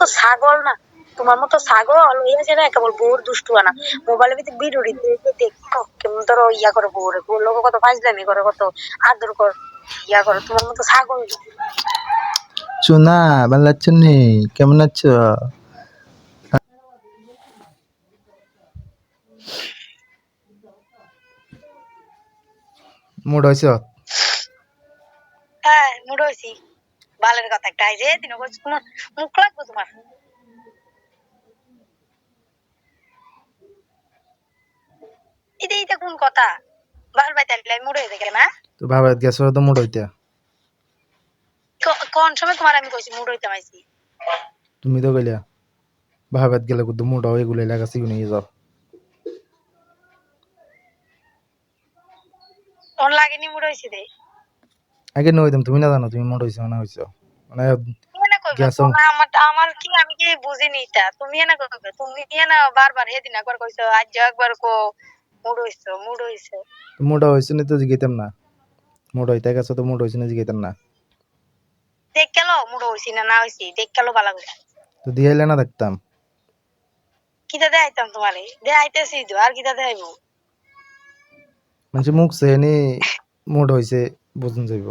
তো ছাগল না, তোমার মতো ছাগল হইয়াছে না, কেবল বউর দুষ্টু আনা মোবাইলের ভিতরে ভিডিও দেখো কেমন ধরো ইয়া করে বউরে, বউর লোক কত ফাইজলামি করে, কত আদর কর ইয়া করে, তোমার মতো ছাগল। চুনা ভালো আছো নি? কেমন আছো? মুড হয়েছে? হ্যাঁ মুড হয়েছি, বালের কথা একটা যে দিন তোমার মুখ লাগবো তোমার। এটা কোন কথা? বাল বাইতে মুড হয়ে গেলে না তো ভাবে গেছো তো মুড হইতে। কোন সময় তোমার আমি কইছি মুড হইতে মাইছি? তুমি তো গেলিয়া ভাবাত গেলে কিন্তু মুড হয়, এগুলো লাগাছি নিয়ে যাও। ওর লাগেনি মুড হইছে দে। আগে নইতাম, তুমি না জানো তুমি মুড হইছো না হইছো মানে গেছো। আমার কি আমি কি বুঝিনি এটা, তুমি না কইবে, তুমি না বারবার হেদিন একবার কইছো, আজ একবার কো মুড হইছে মুড হইছে। মুড হইছে না তো জিগাইতাম না, মুড হইতে গেছো তো মুড হইছে না জিগাইতাম না। দেখ কেলো মুড হইছি না না হইছি, দেখ কেলো ভালো করে তো দিয়াইলে না দেখতাম। কিটা দেখাইতাম তোমারে, দেখাইতেছি তো আর কিটা দেখাইবো? মানে মুখ সেনি মুড হইছে বুঝুন যাইব।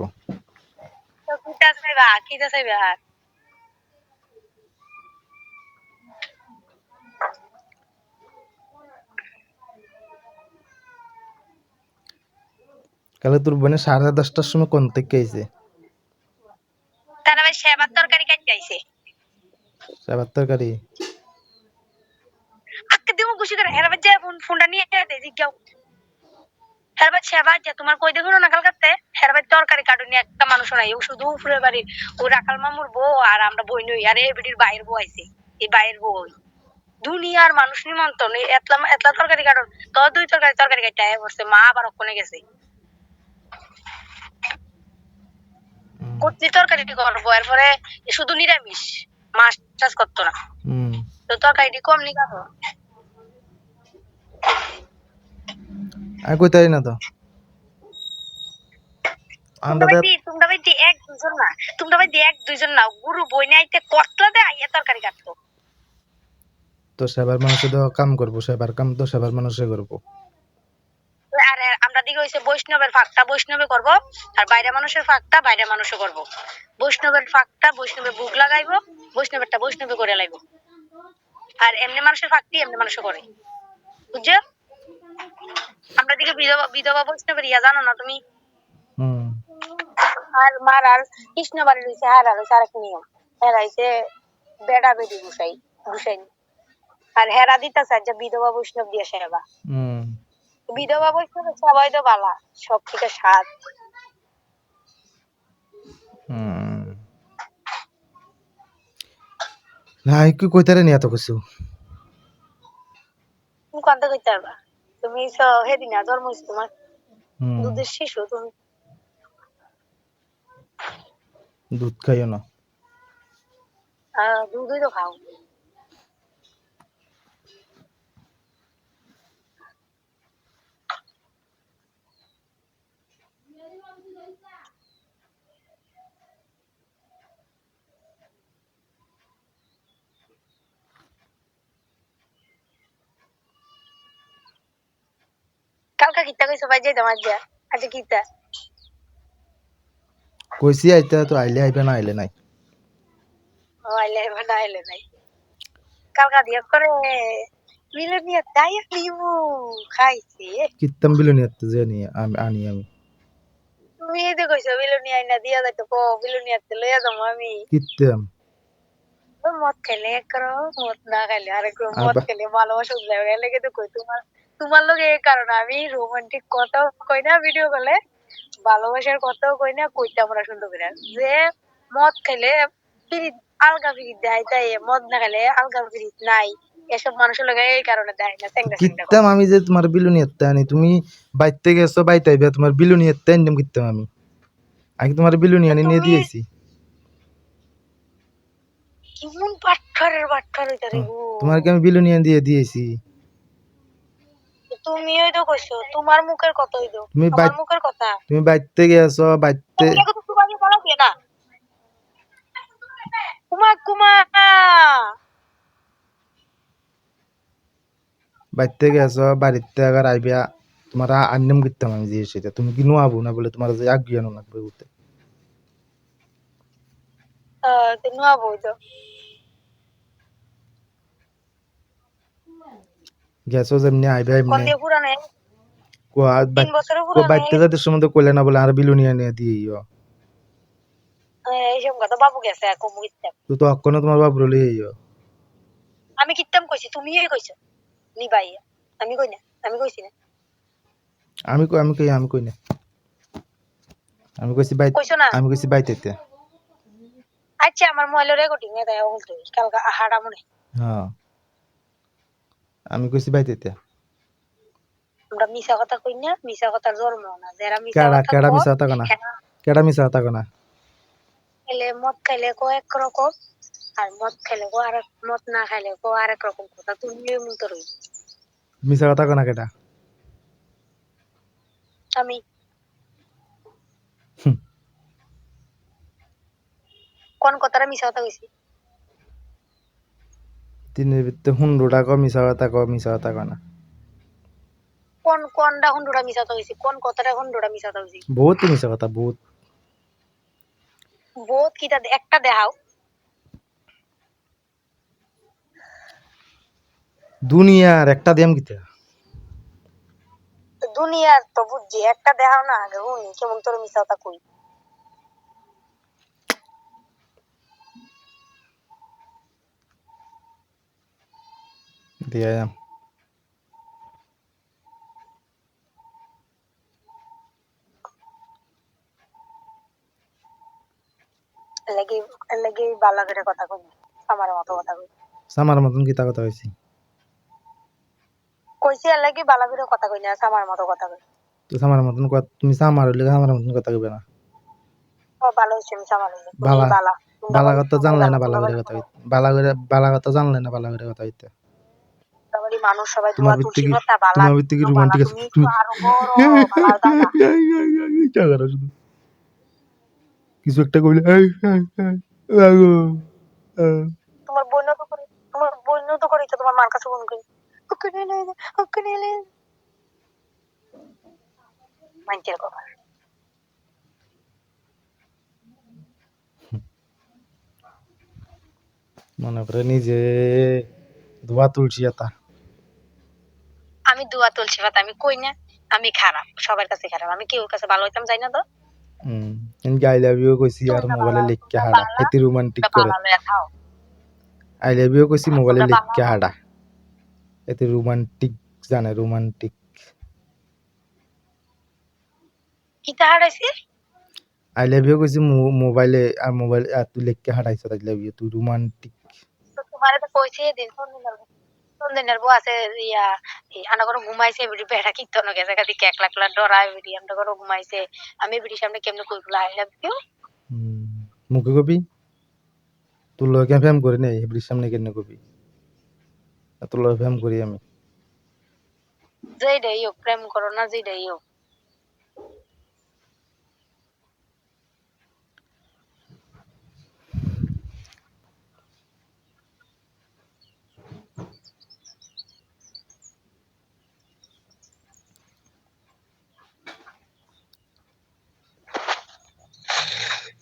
তো কিটা চাইবা, কিটা চাইবা? আর কালে তোর বোনে 10:30টার সময় কোন থেকে আইছে? তারা ভাই সেবার তরকারি কাটতে আইছে। সেবার তরকারি আজকে দিমু খুশি করে হেরা বাজে ফোনটা নিয়ে দে জিগাও। হেরা বাজে সেবা যে তোমার কই দেখো না কাল কাটতে, হেরা বাজে তরকারি কাটুনি একটা মানুষ নাই, ও শুধু উপরে বাড়ির ও রাখাল মামুর বউ আর আমরা বই নই, আর এই বিটির বাইরের বউ আইছে, এই বাইরের বউ দুনিয়ার মানুষ নিমন্ত্রণ, এতলা এতলা তরকারি কাটন তো দুই তরকারি কাটতে আয় পড়ছে, মা আবার ওখানে গেছে কচি তরকারি করবো, এরপরে শুধু নিরামিষ, মাছ টাছ করতো না, তো তরকারিটি কম নি কাটো। আমি কইতাই না তো তোমরা ভাই এক দুজন না, তোমরা ভাই এক দুইজন না, গুরু বই নাইতে কতলা দে আইয়া তরকারি কাটতো। তো সেবার মানুষে তো কাম করবো, সেবার কাম তো সেবার মানুষে করবো। আর আমরা দিকে হইছে বৈষ্ণবের ফাঁকটা বৈষ্ণবে করব, আর বাইরে মানুষের ফাঁকটা বাইরে মানুষে করব। বৈষ্ণবের ফাঁকটা বৈষ্ণবে ভোগ লাগাইবো, বৈষ্ণবেরটা বৈষ্ণবে করে লাইবো, আর এমনি মানুষের ফাঁকটি এমনি মানুষে করে, বুঝছো? আমরা দিকে বিধবা বিধবা বৈষ্ণবের ইয়া জানো না তুমি? আর মারার কৃষ্ণ বাড়ি রয়েছে, হারা রয়েছে আরেক নিয়ম, হেরা হইছে বেড়া বেদি গুসাই গুসাই, আর হেরা দিতেছে যে বিধবা বৈষ্ণব দিয়ে সেবা। বিধবা বৈষ্ণবের সবাই তো বালা, সব থেকে স্বাদ। নাই কি কইতারে নি এত কিছু? তুমি কান্তা কইতে পারবা, তুমি হেদিনা জন্ম হয়েছে তোমার, দুধের শিশু তুমি। দুধ খাইও না? দুধই তো খাও। কালকা কিতা কইছো ভাই যাইতাম আজ, আজ কিতা কইছি আইতা, তো আইলে আইবে না আইলে নাই। ও আইলে এবার না আইলে নাই। কালকা দিয়া করে মিলনিয়া তাই নিবু খাইছে। কিত্তাম বিলুনিয়াতে জানি আনি আমি। তুমি এই তো কইছো বিলনিয়া আইনা দিয়া যাইতো, কো বিলনিয়াতে লইয়া যাবো আমি। কিত্তাম মদ খেলে এক করো, মদ না খাইলে আরেক করো, মদ খেলে ভালোবাসা উদ্যায় গেলে কিন্তু কই তোমার তোমার লোক এই কারণে আমি রোমান্টিক কথাও কই না ভিডিও কলে, ভালোবাসার কথাও কই না, কইতে আমরা সুন্দর করে যে মদ খেলে পিরিত আলগা পিরিত দেয়, তাই মদ না খেলে আলগা পিরিত নাই, এসব মানুষের লোক এই কারণে দেয় না। কিত্তাম আমি যে তোমার বিলুনিয়াতে আনি, তুমি বাইতে গেছো বাইতে আইবে, তোমার বিলুনিয়াতে আনলাম কিত্তাম আমি? আগে তোমার বিলুনি আনি নিয়ে দিয়েছি। কেমন পাট্টারের পাট্টার হইতা রে গো, তোমার কি আমি বিলুনি আনি দিয়ে দিয়েছি? তুমি ওই তো কইছো তোমার মুখের কথা হইতো, আমার মুখের কথা। তুমি বাইতে গেছো বাইতে তুমি বলা দিয়ে না, কুমা কুমা বাইতে গেছো বাড়িতে আবার আইবা তোমার আন্যম করতাম আমি যে সেটা তুমি কি নোয়াবো না বলে তোমার যে আজ্ঞানো লাগবে বলতে নোয়া বইতো গেছো যেমনি আইবা কোন এমনি দিয়ে পুরানো কোয়া 3 বছরের পুরানো বাইতে যাতে সময় কইলে না বলে আর বিলুনিয়া নিয়ে দিও এইসব কথা বাবু গেছে কম কিতাম তো তো অক্ষণ তোমার বাপ রলে ইও আমি কিতাম কইছি তুমিই কইছো নিবাইয়া আমি কই না আমি কইছি না আমি কই না আমি কইছি বাই কইছো না আমি কইছি বাইতে আচ্ছা আমার মোবাইলের রেকর্ডিং এ দেয় বলতে কালকে হাড়া মনে হ্যাঁ আমি কইছি বাইতে আমরা মিছা কথা কই না মিছা কথার জন্ম না যারা মিছা কেডা কথা কেডা কয় মিছা কথা না কেডা মিছা কথা না মদ খাইলে কো এক রকম আর মদ খাইলে কো আরেক মদ না খাইলে কো আরেক রকম কথা তুমি এমন তো রই মিছা কথা না কেডা আমি কোন কথাটা মিছা কথা কইছি তিনের ভিতরে হুন্ডুটা মিছা কথা না কোনটা হুন্ডুরা মিছা কথা কইছি কোন কথাটা হুন্ডুরা মিছা কথা কইছি বহুত মিছা কথা বহুত বহুত কিটা একটা দেখাও দুনিয়ার একটা দিয়াম কিতা দুনিয়ার তো বুঝছি একটা দেখাও না আগে হুনি কেমন তোর মিছা কথা কই দিয়া লাগি লাগি বালা করে কথা কই আমার মতো কথা কই সামার মতন কিতা কথা হইছি কইছি লাগি বালা করে কথা কই না আমার মতো কথা কই তো সামার মতন কথা তুমি সামার হইলে সামার মতন কথা কইবে না ও ভালো হইছে আমি সামাল হইছে তুমি বালা বালা বালা কথা জানলে না বালা করে কথা হইতে বালা কথা জানলে না বালা করে কথা হইতে সবারই মানুষ সবাই তোমার দোয়া তুলসী ভিত্তিকে পাতা বালা তোমার ভিত্তিকে বালা রোমান্টিক আছে তুমি একটু আরো বড় বালার দাদা জায়গাটা শুধু কিছু একটা কইলে এই লাগো তোমার বইন তো করে তোমার মার কাছে ফোন করি ওকে নিলে মাইন্ডের কথা মনে করে নিজে ধোয়া তুলসী এটা আমি দোয়া তুলসী পাতা আমি কই না আমি খারাপ সবার কাছে খারাপ আমি কেউ কাছে ভালো হইতাম যাই না তো এনকে আই লাভ ইউ কইছি আর তোমরা মোবাইলে বালা লিখকে তোমরা হাডা বালা এতে রোমান্টিক তোমরা করে বালা লয়া খাও আই লাভ ইউ কইছি মোবাইলে তোমরা বালা লিখকে হাডা এতে রোমান্টিক জানে রোমান্টিক কিতা হারাইছি আই লাভ ইউ কইছি মোবাইলে আর মোবাইল আর তুই লিখকে হাডাইছ আই লাভ ইউ তুই রোমান্টিক তো তোমারে তো কইছি দিন সন্দিনের বউ আছে ইয়া আনা করে ঘুমাইছে বিড়ি বেড়া কীর্তন গেছে কাদি কেক লাগলা ডরায় বিড়ি আমরা করে ঘুমাইছে আমি বিড়ির সামনে কেমনে কইগুলো আই লাভ ইউ মুখে কবি তোর লগে ফেম করি নাই হেবলির সামনে কেন কবি তোর লগে ফেম করি আমি যেইটাই হোক প্রেম করো না যেইটাই হোক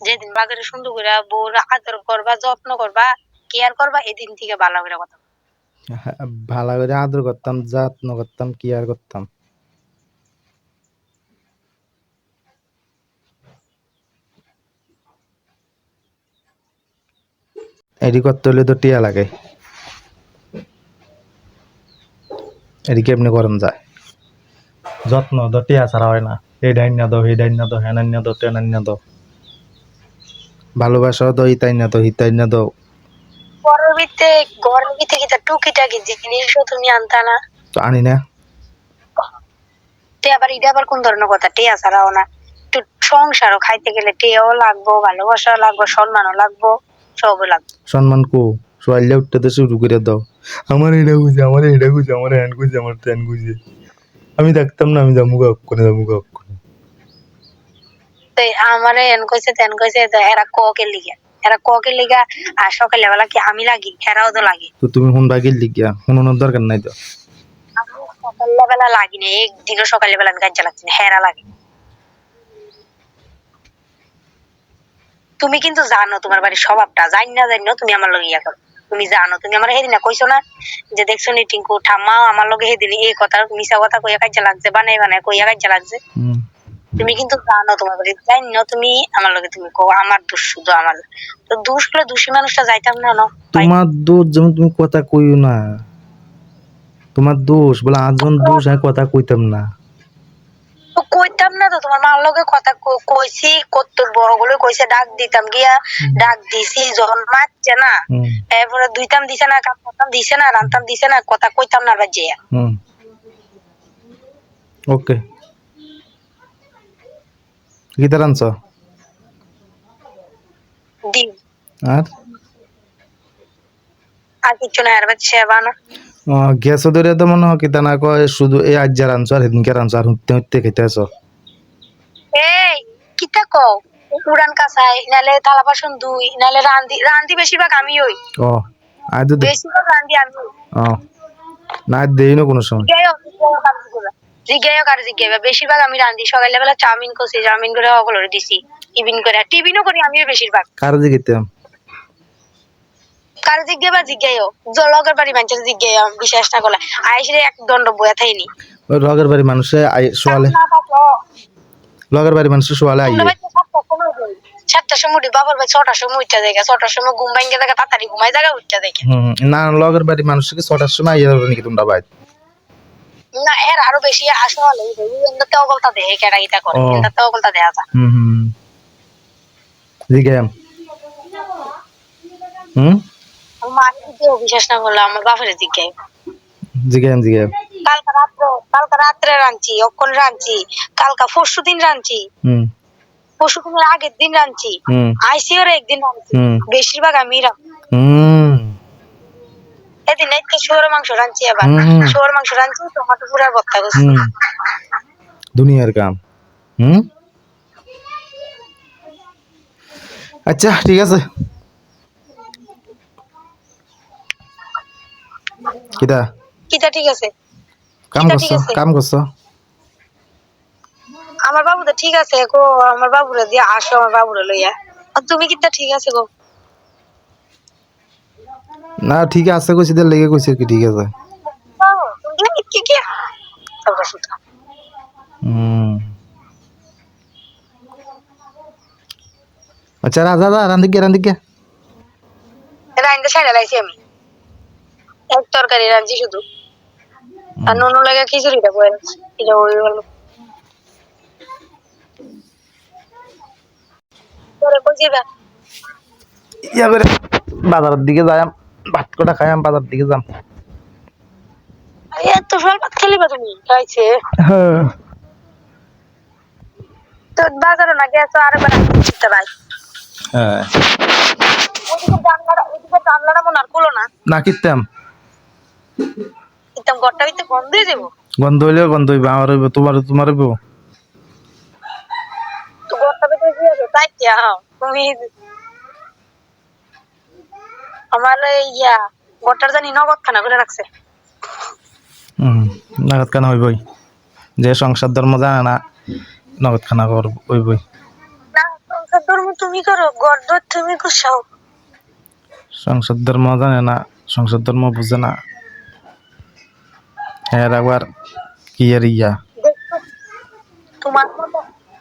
যেদিন বাগের সুন্দর করে বউর আদর করবা যত্ন করবা কেয়ার করবা এদিন থেকে ভালো করে কথা ভালো করে আদর করতাম যত্ন করতাম কেয়ার করতাম এডি করতে হলে তো টিয়া লাগে এডি কেমনি করম যায় যত্ন তো টিয়া ছাড়া হয় না এই ডাইন না দাও এই ডাইন না দাও হ্যান না দাও টেন না দাও ভালোবাসাও দাও ইতাই না দাও হিতাই না দাও ঘরের ভিতরে কিটা টুকিটাকি জিনিসও তুমি আনতা না তো আনি না এটা আবার কোন ধরনের কথা টিয়া ছাড়াও না একটু সংসারও খাইতে গেলে টিয়াও লাগবো ভালোবাসাও লাগবো সম্মানও লাগবো সবও লাগবে সম্মান কো সোয়াইলে উঠতে তো শুরু করে দাও আমার এটা খুঁজে আমার এটা খুঁজে আমার হ্যান খুঁজে আমার ত্যান খুঁজে আমি দেখতাম না আমি জামুগা করে আমারে এন কইছে তেন কইছে এরা কোকে লিগে এরা ককে লিগা আর সকালে বেলা কি আমি লাগি, এরাও তো লাগে। তো তুমি হুন বাগির লিগিয়া হুনোর দরকার নাই তো। আমি সকালে বেলা লাগি না, একদিনও সকালে বেলা আমি কাজে লাগছি না, হেরা লাগে। তুমি কিন্তু জানো তোমার বাড়ির স্বভাবটা, জানি না তুমি আমার লগে ইয়া করো। তুমি জানো, তুমি আমার সেদিন কইছো না যে দেখছো নি টিঙ্কু ঠাম্মা আমার লগে সেদিন এই কথা মিছা কথা কইয়া কাজে লাগছে, বানাই বানাই কইয়া কাজে লাগছে। তুমি কিন্তু জানো তোমার বাড়ি, জানো তুমি আমার লগে তুমি কো আমার দোষ, শুধু আমার তো দোষ হলে দোষী মানুষটা যাইতাম না। তোমার দোষ যেমন তুমি কথা কইও না, তোমার দোষ বলে আজন দোষ আমি কথা কইতাম না। তো কইতাম না তো, তোমার মার লগে কথা কইছি, কত বড় গুলো কইছে ডাক দিতাম গিয়া, ডাক দিছি যখন মারছে না, এরপরে দুইতাম দিছে না, কাপড়তাম দিছে না, রান্তাম দিছে না, কথা কইতাম না বাজিয়া। ওকে কিতা রানছ? ডিম আর আর কিছু না, আর বাচ্চা বানা গ্যাস ধরে তো মনে হয় কিতা না কয় শুধু এই আজ যা রানছ আর সেদিনকে রানছ আর হুঁতে হুঁতে খেতে আছো। এই কিতা কও, উড়ান কাঁচাই নালে থালা বাসন দুই নালে রান্দি রান্দি বেশিরভাগ আমি হই। ও আজ তো বেশিরভাগ রান্দি আমি হই। ও না দেই না কোনো সময় জিজ্ঞাসা করে জিজ্ঞাসা বেশিরভাগ আমি রান্দি। সকালে বেলা চাউমিন করছি, চাউমিন করে সকলের দিছি, টিফিনও করি আমি বেশিরভাগ। কার দিকে খেতাম কার জিজ্ঞাসা জিজ্ঞাসা লগের বাড়ি মানুষের জিজ্ঞাসা বিশ্বাস না করলে আইসে এক দণ্ড বয়া থাইনি। ওই লগের বাড়ি মানুষে শোয়ালে, লগের বাড়ি মানুষে শোয়ালে আইয়ে 7টার সময় উঠি, বাবার ভাই 6টার সময় উঠতে দেখে, 6টার সময় ঘুম ভাঙ্গে দেখে, তাড়াতাড়ি ঘুমাই জায়গা উঠতে দেখে। না লগের বাড়ি মানুষকে 6টার সময় আইয়ে যাবে নাকি তোমরা বাইরে? না এর আরো বেশি আসা হলে এন্দাতে অগলতা দেখে কেডা গিতা করে, এন্দাতে অগলতা দেখা যায়। জিজ্ঞাম আমার কেউ বিশ্বাস না করলে আমার বাপের জিজ্ঞাম কালকা রাত্রে রাঁধছি, অক্ষণ রাঁধছি, কালকা পরশু দিন রাঁধছি, পরশু দিনের আগের দিন রাঁধছি, আইসি ওর একদিন রাঁধছি, বেশিরভাগ আমি এদিন একটু শুয়োর মাংস রাঁধছি, আবার শুয়োর মাংস রাঁধছি, টমাটো পুরার ভর্তা করছি। দুনিয়ার কাম। আচ্ছা ঠিক আছে। কিটা কিটা ঠিক আছে, কাম করছো আমার বাবু তো ঠিক আছে গো, আমার বাবুরে দিয়ে আসো, আমার বাবুরে লইয়া। আর তুমি কিটা ঠিক আছে গো? না ঠিক আছে কইছি দে লেগে কইছি কি ঠিক আছে। আচ্ছা রাজা রান্দিকে রাইন্দা ছাইড়া লাইছি আমি, এক তরকারি রাঁধছি শুধু, আর নুন লাগে খিচুড়িটা বয়ে এটা ওই হলো। পরে কই যাবা? এবারে বাজারের দিকে যাই, ভাত কটা খাই, বাজার দিকে যাম। এত ফল ভাত খেলিবা তুমি? খাইছে তো বাজারে না গেছো আরেকবার দিতে ভাই। হ্যাঁ ওইদিকে জানলাটা মনে আর খুলো না। না কিতাম ঘরটা ভিতরে গন্ধ হয়ে যাবো। গন্ধ হইবে আমার হইব, তোমার হইব। তো ঘরটা ভিতরে কি আছে তাই কি তুমি আমার ইয়া ঘরটার জানি নগদ খানা করে রাখছে। নগদ খানা হইবই, যে সংসার ধর্ম জানে না নগদ খানা হইবই। না সংসার ধর্ম তুমি করো, ঘর দর তুমি গুছাও। সংসার ধর্ম জানে না, সংসার ধর্ম বুঝে না। হ্যাঁ একবার কি আর ইয়া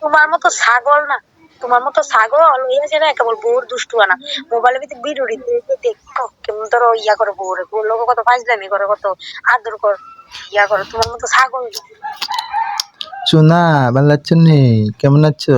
তোমার মতো ছাগল না, তোমার মতো ছাগল হইয়াছে না কেবল বউর দুষ্টু আনা। মোবাইলের ভিতরে ভিডিও দেখো কেমন ধরো ইয়া করে বউরে, বউর লোক কত ফাজলামি করে, কত আদর কর ইয়া করে। তোমার মতো ছাগল চুনা ভালো আছো নি? কেমন আছো?